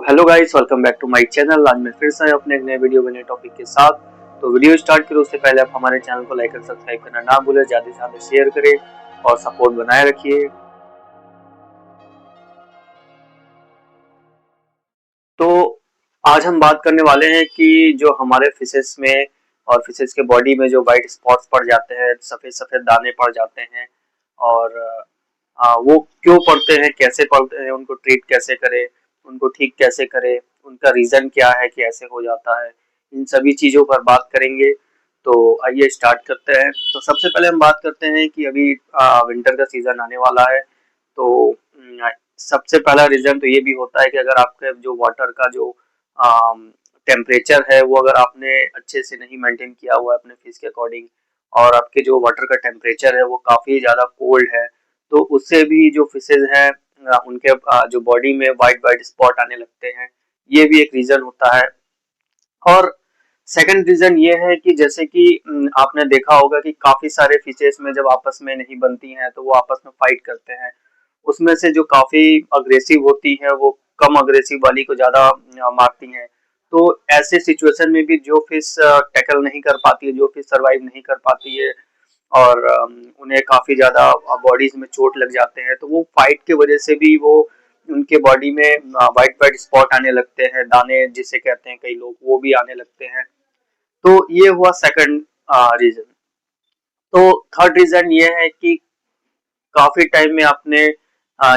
Hello guys, welcome back to my channel. आज मैं फिर से अपने एक नए वीडियो में नए टॉपिक के साथ। तो वीडियो स्टार्ट करें उससे पहले आप हमारे चैनल को लाइक और सब्सक्राइब करना ना भूलें, ज़्यादा से ज़्यादा शेयर करें और सपोर्ट बनाए रखिए। तो आज हम बात करने वाले हैं कि जो हमारे फिशेस में और फिशेस के बॉडी में जो वाइट स्पॉट्स पड़ जाते हैं, सफ़ेद सफ़ेद दाने पड़ जाते हैं और वो क्यों पड़ते हैं, कैसे पड़ते हैं, उनको ट्रीट कैसे करें, उनको ठीक कैसे करें, उनका रीज़न क्या है कि ऐसे हो जाता है, इन सभी चीज़ों पर बात करेंगे। तो आइए स्टार्ट करते हैं। तो सबसे पहले हम बात करते हैं कि अभी विंटर का सीज़न आने वाला है। तो सबसे पहला रीज़न तो ये भी होता है कि अगर आपके जो वाटर का जो टेम्परेचर है वो अगर आपने अच्छे से नहीं मेंटेन किया हुआ है अपने फिश के अकॉर्डिंग, और आपके जो वाटर का टेम्परेचर है वो काफ़ी ज़्यादा कोल्ड है, तो उससे भी जो फिशेज हैं उनके जो बॉडी में वाइट वाइट स्पॉट आने लगते हैं। ये भी एक रीज़न होता है। और सेकंड रीज़न ये है कि जैसे कि आपने देखा होगा कि काफ़ी सारे फिशेस में जब आपस में नहीं बनती हैं तो वो आपस में फाइट करते हैं। उसमें से जो काफ़ी अग्रेसिव होती है वो कम अग्रेसिव वाली को ज़्यादा मारती हैं। तो ऐसे सिचुएशन में भी जो फिश टैकल नहीं कर पाती है, जो फिश सर्वाइव नहीं कर पाती है और उन्हें काफ़ी ज़्यादा बॉडीज में चोट लग जाते हैं, तो वो फाइट की वजह से भी वो उनके बॉडी में वाइट वाइट स्पॉट आने लगते हैं, दाने जिसे कहते हैं कई लोग, वो भी आने लगते हैं। तो ये हुआ सेकंड रीजन। तो थर्ड रीजन ये है कि काफी टाइम में आपने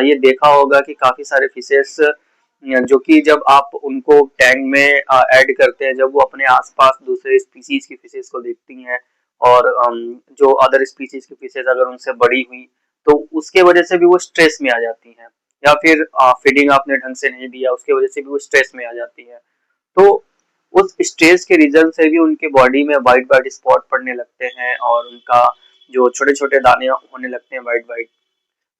ये देखा होगा कि काफी सारे फिशेस जो कि जब आप उनको टैंक में ऐड करते हैं, जब वो अपने आसपास दूसरे स्पीसीज की फिशेस को देखती हैं और जो अदर स्पीसीज की फिशेस अगर उनसे बड़ी हुई तो उसके वजह से भी वो स्ट्रेस में आ जाती हैं, या फिर फीडिंग आपने ढंग से नहीं दिया उसके वजह से भी वो स्ट्रेस में आ जाती है। तो उस स्ट्रेस के रीजन से भी उनके बॉडी में वाइट वाइट स्पॉट पड़ने लगते हैं और उनका जो छोटे छोटे दाने होने लगते हैं वाइट वाइट।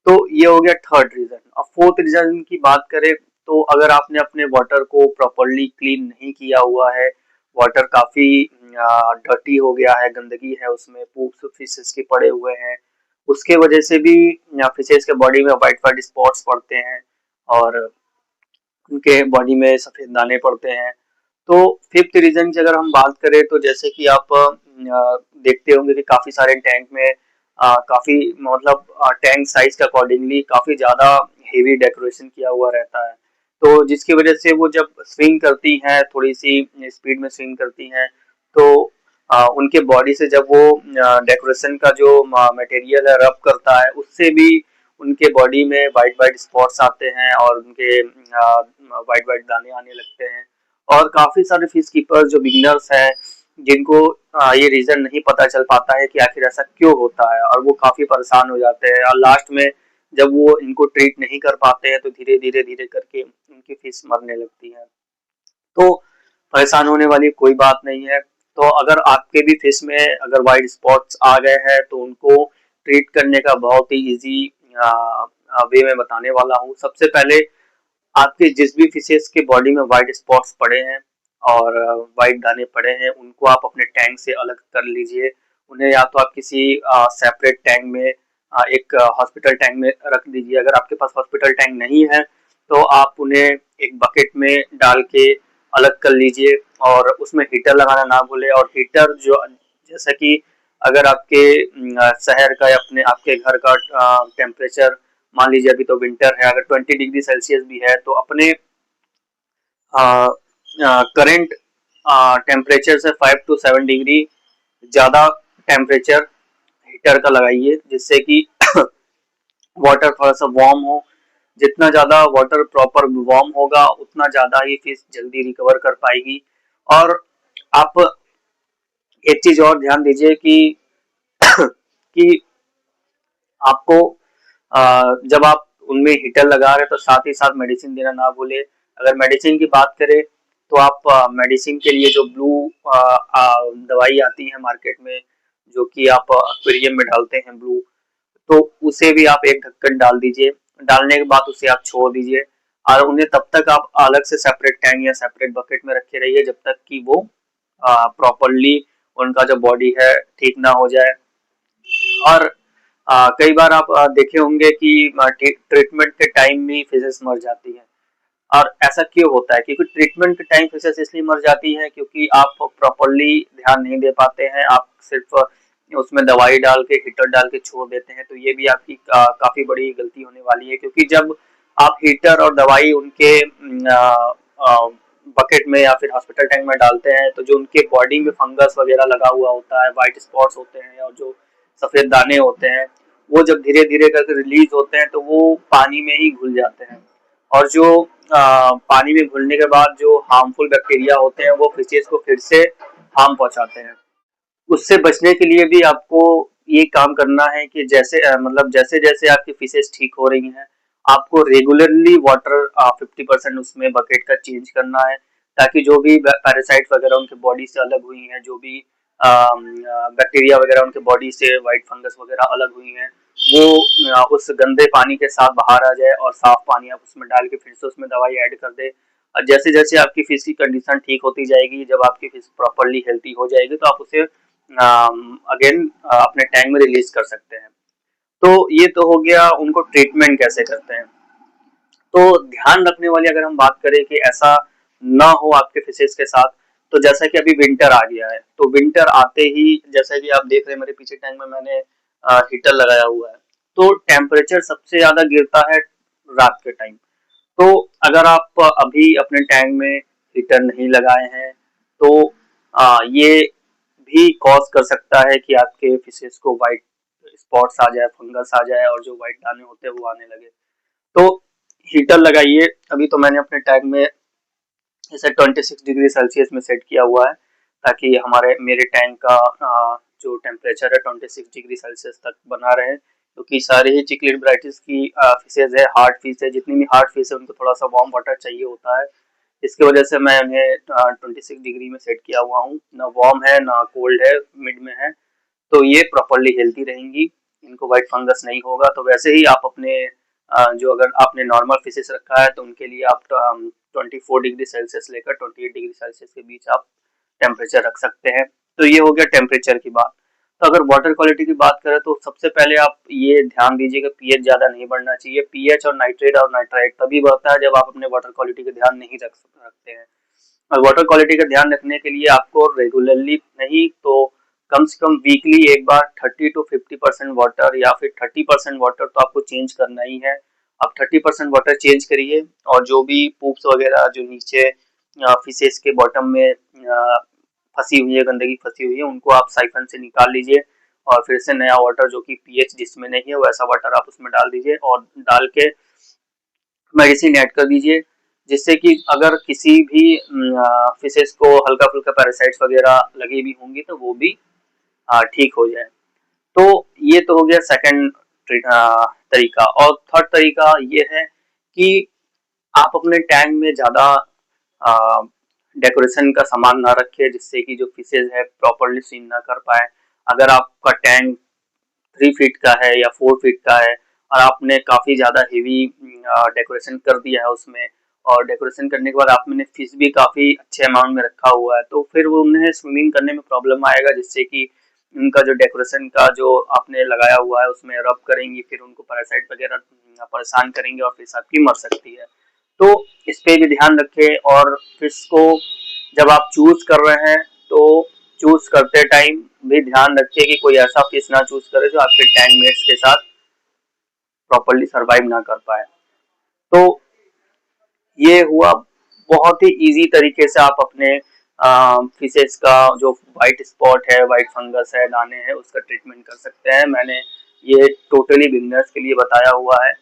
तो ये हो गया थर्ड रीजन। अब फोर्थ रीजन की बात करें तो अगर आपने अपने वाटर को प्रॉपरली क्लीन नहीं किया हुआ है, वाटर काफी डर्टी हो गया है, गंदगी है उसमें, पूप्स फिशेस के पड़े हुए हैं, उसके वजह से भी फिशेस के बॉडी में वाइट वाइट स्पॉट्स पड़ते हैं और उनके बॉडी में सफेद दाने पड़ते हैं। तो फिफ्थ रीजन की अगर हम बात करें तो जैसे कि आप देखते होंगे कि काफी सारे टैंक में काफी मतलब टैंक साइज के अकॉर्डिंगली काफी ज्यादा हेवी डेकोरेशन किया हुआ रहता है, तो जिसकी वजह से वो जब स्विंग करती हैं, थोड़ी सी स्पीड में स्विंग करती हैं, तो उनके बॉडी से जब वो डेकोरेशन का जो मटेरियल है रब करता है, उससे भी उनके बॉडी में वाइट वाइट स्पॉट्स आते हैं और उनके वाइट वाइट दाने आने लगते हैं। और काफी सारे फिश कीपर्स जो बिगिनर्स हैं, जिनको ये रीजन नहीं पता चल पाता है कि आखिर ऐसा क्यों होता है, और वो काफी परेशान हो जाते हैं और लास्ट में जब वो इनको ट्रीट नहीं कर पाते हैं तो धीरे धीरे करके उनकी फिश मरने लगती है। तो परेशान होने वाली कोई बात नहीं है। तो अगर आपके भी फिश में अगर वाइट स्पॉट्स आ गए हैं तो उनको ट्रीट करने का बहुत ही इजी वे में बताने वाला हूँ। सबसे पहले आपके जिस भी फिशेस के बॉडी में वाइट स्पॉट्स पड़े हैं और वाइट दाने पड़े हैं, उनको आप अपने टैंक से अलग कर लीजिए। उन्हें या तो आप किसी सेपरेट टैंक में एक हॉस्पिटल टैंक में रख दीजिए। अगर आपके पास हॉस्पिटल टैंक नहीं है तो आप उन्हें एक बकेट में डाल के अलग कर लीजिए और उसमें हीटर लगाना ना भूले। और हीटर जो जैसा कि अगर आपके शहर का या अपने आपके घर का टेम्परेचर, मान लीजिए अभी तो विंटर है, अगर 20 डिग्री सेल्सियस भी है तो अपने करेंट टेम्परेचर से 5 to 7 डिग्री ज़्यादा टेम्परेचर हीटर का लगाइए, जिससे कि वाटर थोड़ा सा वार्म हो। जितना ज़्यादा वाटर प्रॉपर वार्म होगा उतना ज़्यादा ही फिश जल्दी रिकवर कर पाएगी। और आप एक चीज़ और ध्यान दीजिए कि आपको जब आप उनमें हीटर लगा रहे हैं तो साथ ही साथ मेडिसिन देना ना भूले। अगर मेडिसिन की बात करें तो आप मेडिसिन के लिए जो ब्लू दवाई आती है मार्केट में, जो कि आप एक्वेरियम में डालते हैं ब्लू, तो उसे भी आप एक ढक्कन डाल दीजिए। डालने के बाद उसे आप छोड़ दीजिए और उन्हें तब तक आप अलग से सेपरेट टैंक या सेपरेट बकेट में रखे रहिए जब तक कि वो प्रॉपरली उनका जो बॉडी है ठीक ना हो जाए। और कई बार आप देखे होंगे कि ट्रीटमेंट के टाइम भी फिशेस मर जाती है। और ऐसा क्यों होता है? क्योंकि ट्रीटमेंट के टाइम फिशेस इसलिए मर जाती है क्योंकि आप प्रॉपरली ध्यान नहीं दे पाते हैं, आप सिर्फ उसमें दवाई डाल के, हीटर डाल के छोड़ देते हैं। तो ये भी आपकी काफी बड़ी गलती होने वाली है, क्योंकि जब आप हीटर और दवाई उनके बकेट में या फिर हॉस्पिटल टैंक में डालते हैं, तो जो उनके बॉडी में फंगस वगैरह लगा हुआ होता है, व्हाइट स्पॉट्स होते हैं और जो सफेद दाने होते हैं, वो जब धीरे धीरे करके रिलीज होते हैं तो वो पानी में ही घुल जाते हैं। और जो पानी में घुलने के बाद जो हार्मफुल बैक्टीरिया होते हैं वो फिशेस को फिर से हार्म पहुंचाते हैं। उससे बचने के लिए भी आपको ये काम करना है कि जैसे मतलब जैसे जैसे आपकी फिशेस ठीक हो रही हैं, आपको रेगुलरली वाटर 50% उसमें बकेट का चेंज करना है, ताकि जो भी पैरासाइट वगैरह उनके बॉडी से अलग हुई हैं, जो भी बैक्टीरिया वगैरह उनके बॉडी से व्हाइट फंगस वगैरह अलग हुई हैं, वो उस गंदे पानी के साथ बाहर आ जाए और साफ पानी आप उसमें डाल के फिर से उसमें दवाई ऐड कर दे। और जैसे जैसे आपकी फिश की कंडीशन ठीक होती जाएगी, जब आपकी फिश प्रॉपरली हेल्थी हो जाएगी, तो आप उसे अगेन अपने टैंक में रिलीज कर सकते हैं। तो ये तो हो गया उनको ट्रीटमेंट कैसे करते हैं। तो ध्यान रखने वाली अगर हम बात करें कि ऐसा ना हो आपके फिशेस के साथ, तो जैसा कि अभी विंटर आ गया है, तो विंटर आते ही जैसा कि आप देख रहे हैं मेरे पीछे टैंक में मैंने हीटर लगाया हुआ है, तो टेम्परेचर सबसे ज्यादा गिरता है रात के टाइम। तो अगर आप अभी अपने टैंक में हीटर नहीं लगाए हैं, तो ये भी कॉज कर सकता है कि आपके फिशेस को व्हाइट स्पॉट्स आ जाए, फंगस आ जाए और जो व्हाइट दाने होते हैं वो आने लगे। तो हीटर लगाइए। अभी तो मैंने अपने टैंक में इसे 26 डिग्री सेल्सियस में सेट किया हुआ है, ताकि हमारे मेरे टैंक का जो टेम्परेचर है 26 डिग्री सेल्सियस तक बना रहे, क्योंकि सारे ही चिकलिड वैरायटीज की फिशेज है, हार्ड फिश है, जितनी भी हार्ड फिश है उनको थोड़ा सा वार्म वाटर चाहिए होता है। इसकी वजह से मैं उन्हें 26 डिग्री में सेट किया हुआ हूँ, ना वार्म है ना कोल्ड है, मिड में है। तो ये प्रॉपरली हेल्थी रहेंगी, इनको व्हाइट फंगस नहीं होगा। तो वैसे ही आप अपने जो अगर आपने नॉर्मल फिशेस रखा है तो उनके लिए आप 24 डिग्री सेल्सियस लेकर 28 डिग्री सेल्सियस के बीच आप टेम्परेचर रख सकते हैं। तो ये हो गया टेम्परेचर की बात। तो अगर वाटर क्वालिटी की बात करें तो सबसे पहले आप ये ध्यान दीजिए कि पीएच ज्यादा नहीं बढ़ना चाहिए। पीएच और नाइट्राइट तभी बढ़ता है जब आप अपने वाटर क्वालिटी का ध्यान नहीं रखते हैं। और वाटर क्वालिटी का ध्यान रखने के लिए आपको रेगुलरली नहीं तो कम से कम वीकली एक बार 30 to 50% वाटर या फिर 30% वाटर तो आपको चेंज करना ही है। आप 30% वाटर चेंज करिए, और जो भी पूप्स वगैरह जो नीचे फिशेस के बॉटम में फंसी हुई है, गंदगी फंसी हुई है, उनको आप साइफन से निकाल लीजिए और फिर से नया वाटर जो कि पीएच जिसमें नहीं है वैसा वाटर आप उसमें डाल दीजिए और डाल के मेडिसिन ऐड कर दीजिए, जिससे कि अगर किसी भी फिशेस को हल्का फुल्का पैरासाइट्स वगैरह लगी भी होंगी तो वो भी ठीक हो जाए। तो ये तो हो गया सेकंड तरीका। और थर्ड तरीका ये है कि आप अपने टैंक में ज्यादा डेकोरेशन का सामान ना रखें, जिससे कि जो फिशेज है प्रॉपरली स्विम ना कर पाए। अगर आपका टैंक 3 फीट का है या 4 फीट का है और आपने काफी ज्यादा हेवी डेकोरेशन कर दिया है उसमें, और डेकोरेशन करने के बाद आपने फिश भी काफी अच्छे अमाउंट में रखा हुआ है, तो फिर वो उन्हें स्विमिंग करने में प्रॉब्लम आएगा, जिससे कि उनका जो डेकोरेशन का जो आपने लगाया हुआ है उसमें रब करेंगी, फिर उनको पैरासाइट वगैरह परेशान करेंगे और फिश आपकी मर सकती है। तो इस पे भी ध्यान रखें। और फिश को जब आप चूज कर रहे हैं तो चूज करते टाइम भी ध्यान रखिए कि कोई ऐसा फिश ना चूज करे जो आपके टैंक मेट्स के साथ प्रॉपरली सरवाइव ना कर पाए। तो ये हुआ बहुत ही इजी तरीके से आप अपने फिशेस का जो व्हाइट स्पॉट है, व्हाइट फंगस है, दाने हैं, उसका ट्रीटमेंट कर सकते हैं। मैंने ये टोटली बिगिनर्स के लिए बताया हुआ है।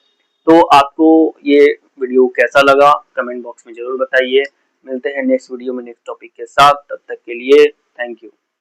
तो आपको ये वीडियो कैसा लगा कमेंट बॉक्स में जरूर बताइए। मिलते हैं नेक्स्ट वीडियो में नेक्स्ट टॉपिक के साथ, तब तक के लिए थैंक यू।